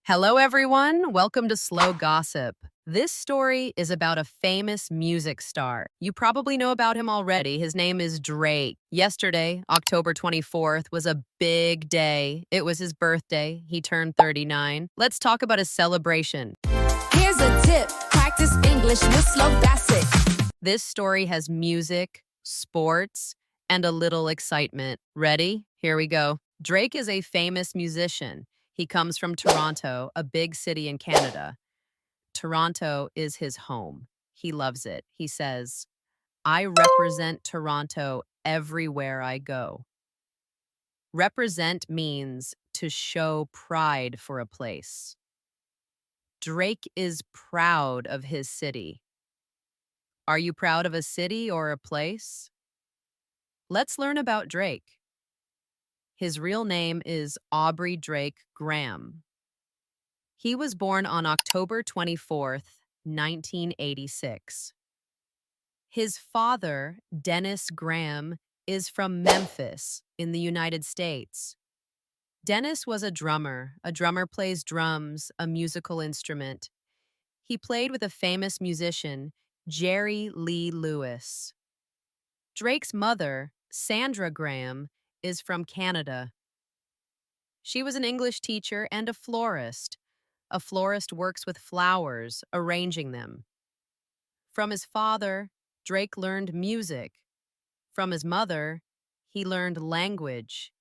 Hello, everyone. Welcome to Slow Gossip. This story is about a famous music star. You probably know about him already. His name is Drake. Yesterday, October 24th, was a big day. It was his birthday. He turned 39. Let's talk about his celebration. Here's a tip. Practice English with Slow Gossip. This story has music, sports, and a little excitement. Ready? Here we go. Drake is a famous musician. He comes from Toronto, a big city in Canada. Toronto is his home. He loves it. He says, I represent Toronto everywhere I go. Represent means to show pride for a place. Drake is proud of his city. Are you proud of a city or a place? Let's learn about Drake. His real name is Aubrey Drake Graham. He was born on October 24th, 1986. His father, Dennis Graham, is from Memphis in the United States. Dennis was a drummer. A drummer plays drums, a musical instrument. He played with a famous musician, Jerry Lee Lewis. Drake's mother, Sandra Graham, is from Canada. She was an English teacher and a florist. A florist works with flowers, arranging them. From his father, Drake learned music. From his mother, he learned language.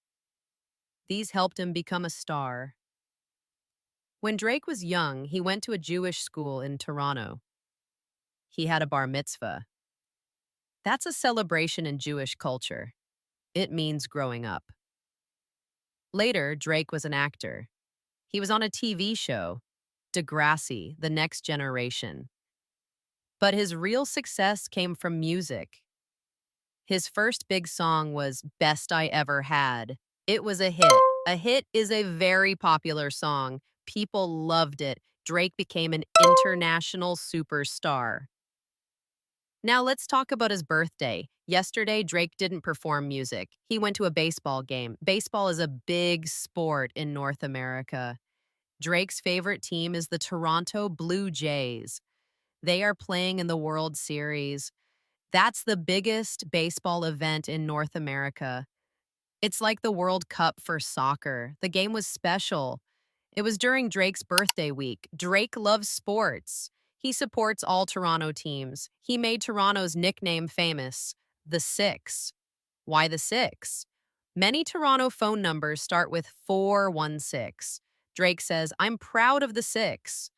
These helped him become a star. When Drake was young, he went to a Jewish school in Toronto. He had a bar mitzvah. That's a celebration in Jewish culture. It means growing up. Later, Drake was an actor. He was on a TV show, Degrassi, The Next Generation. But his real success came from music. His first big song was Best I Ever Had. It was a hit. A hit is a very popular song. People loved it. Drake became an international superstar. Now let's talk about his birthday. Yesterday, Drake didn't perform music. He went to a baseball game. Baseball is a big sport in North America. Drake's favorite team is the Toronto Blue Jays. They are playing in the World Series. That's the biggest baseball event in North America. It's like the World Cup for soccer. The game was special. It was during Drake's birthday week. Drake loves sports. He supports all Toronto teams. He made Toronto's nickname famous, the Six. Why the Six? Many Toronto phone numbers start with 416. Drake says, I'm proud of the Six.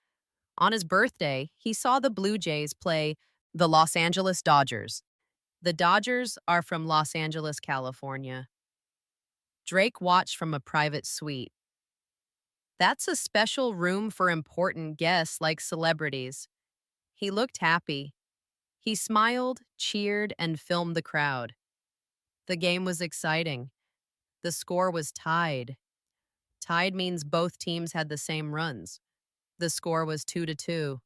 On his birthday, he saw the Blue Jays play the Los Angeles Dodgers. The Dodgers are from Los Angeles, California. Drake watched from a private suite. That's a special room for important guests like celebrities. He looked happy. He smiled, cheered, and filmed the crowd. The game was exciting. The score was tied. Tied means both teams had the same runs. The score was 2-2.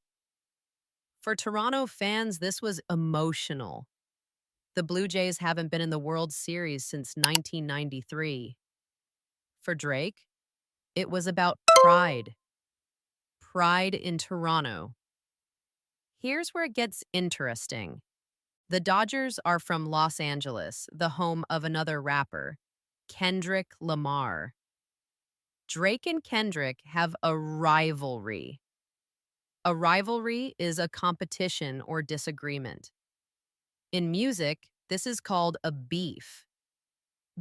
For Toronto fans, this was emotional. The Blue Jays haven't been in the World Series since 1993. For Drake, it was about pride. Pride in Toronto. Here's where it gets interesting. The Dodgers are from Los Angeles, the home of another rapper, Kendrick Lamar. Drake and Kendrick have a rivalry. A rivalry is a competition or disagreement. In music, this is called a beef.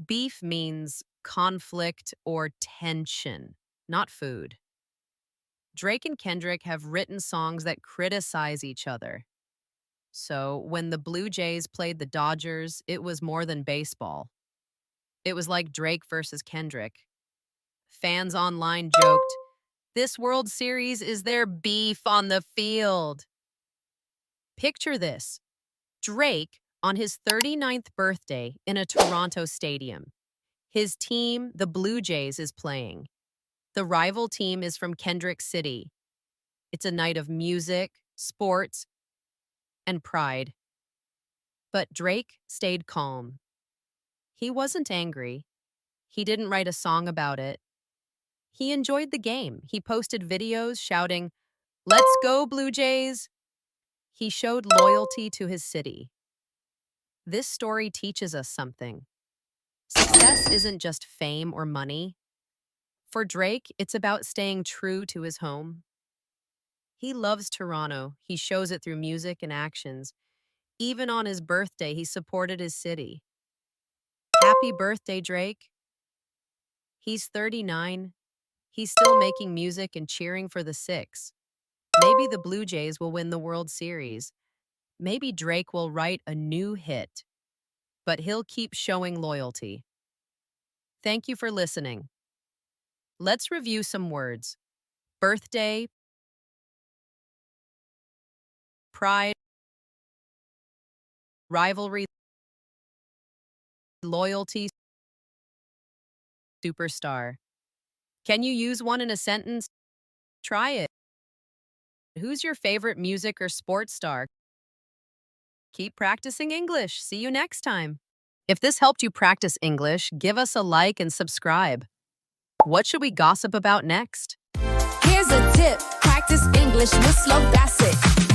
Beef means conflict or tension, not food. Drake and Kendrick have written songs that criticize each other. So when the Blue Jays played the Dodgers, it was more than baseball. It was like Drake versus Kendrick. Fans online joked, this World Series is their beef on the field. Picture this. Drake on his 39th birthday in a Toronto stadium. His team, the Blue Jays, is playing. The rival team is from Kendrick City. It's a night of music, sports, and pride. But Drake stayed calm. He wasn't angry. He didn't write a song about it. He enjoyed the game. He posted videos shouting, "Let's go, Blue Jays!" He showed loyalty to his city. This story teaches us something. Success isn't just fame or money. For Drake, it's about staying true to his home. He loves Toronto. He shows it through music and actions. Even on his birthday, he supported his city. Happy birthday, Drake. He's 39. He's still making music and cheering for the Six. Maybe the Blue Jays will win the World Series. Maybe Drake will write a new hit. But he'll keep showing loyalty. Thank you for listening. Let's review some words. Birthday, pride, rivalry, loyalty, superstar. Can you use one in a sentence? Try it. Who's your favorite music or sports star? Keep practicing English. See you next time. If this helped you practice English, give us a like and subscribe. What should we gossip about next? Here's a tip. Practice English with Slow Bassett.